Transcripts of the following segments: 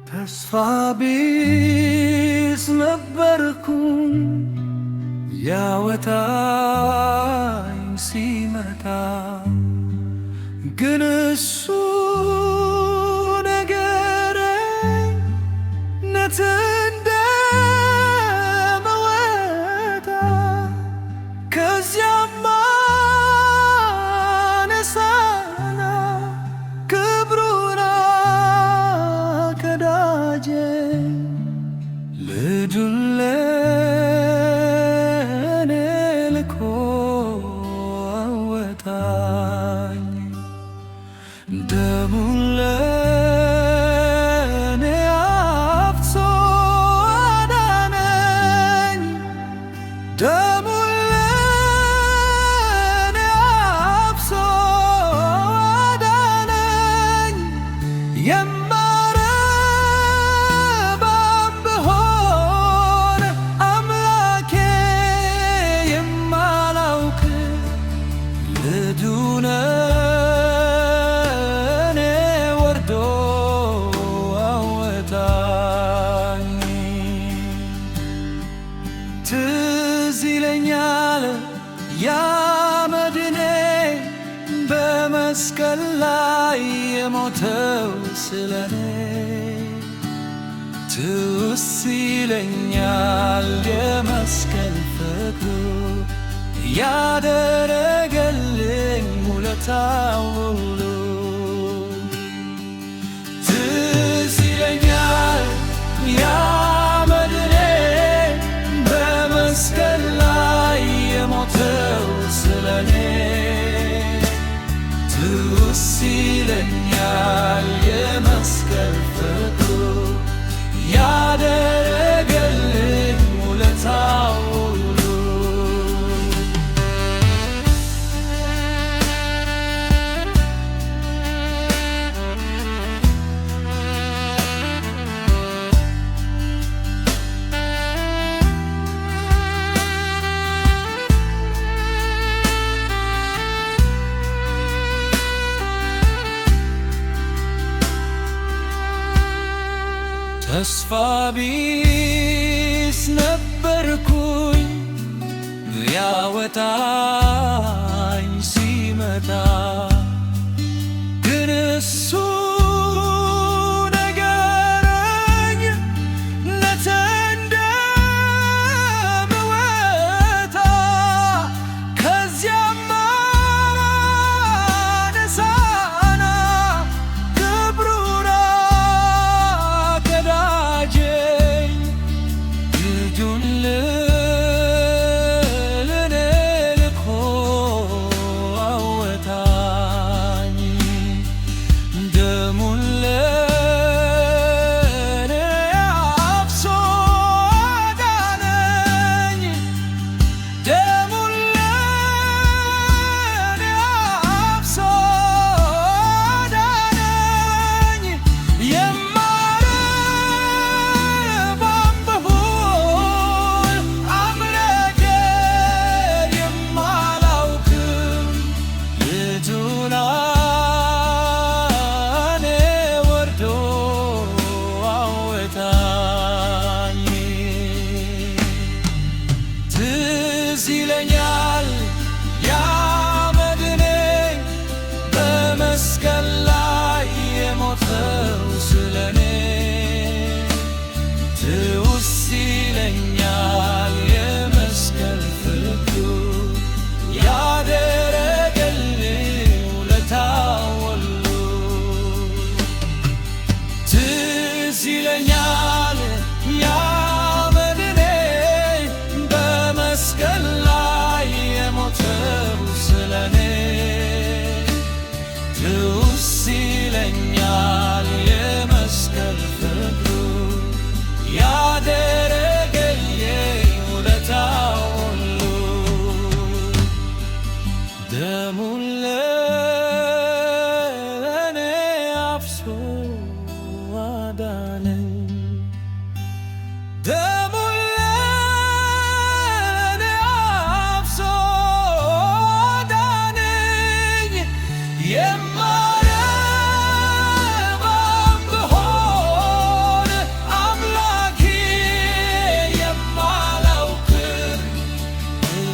ተስፋ ቢስ ነበርኩኝ ያወጣኝ ሲመጣ ግን እሱ ነገረኝ ነት እንደመወጣ ከዚያማ ነሳና ክብሩን አቀዳጀኝ ልጁን ለኔ ልኮ አወጣኝ ደሙን ለኔ አፍሶ አዳነኝ ደሙን ለኔ አፍሶ አዳነኝ የማረባም ብሆን አምላኬ የማላውቅ ልጁን ለኔ ወርዶ አወጣኝ ትዝ ይለኛል ያ መድኔ በመስቀል ላይ የሞተው ስለኔ ትዝ ይለኛል የመስቀል ፍቅሩ ያደረገልኝ ውለታው ሁሉ ትዝ ይለኛል ያ መድኔ በመስቀል ላይ የሞተው ስለኔ ትዝ ይለኛል የመስቀል ፍቅሩ ያደረገልኝ ውለታው ሁሉ ተስፋ ቢስ ነበርኩኝ ያወጣኝ ሲመጣ ግን እሱ ነገረኝ ነት እንደምወጣ ከዚያማ ነሳና ክብሩን አቀዳጀኝ ልጁን ለኔ ልኮ አወጣኝ ደሙን ለኔ አፍሶ አዳነኝ ደሙን ለኔ አፍሶ አዳነኝ የማረባም ብሆን አምላኬ የማላውቅ ልጁን ለኔ ወርዶ አወጣኝ ትዝ ይለኛል ያ መድኔ በመስቀል ላይ የሞተው ስለኔ ትዝ ይለኛል የመስቀል ፍቅሩ ያደረገልኝ ውለታው ሁሉ ትዝ ይለኛል ያ መድኔ በመስቀል ላይ የሞተው ስለኔ ትዝ ይለኛል የመስቀል ፍቅሩ ያደረገልኝ ውለታው ሁሉ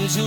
ልጁ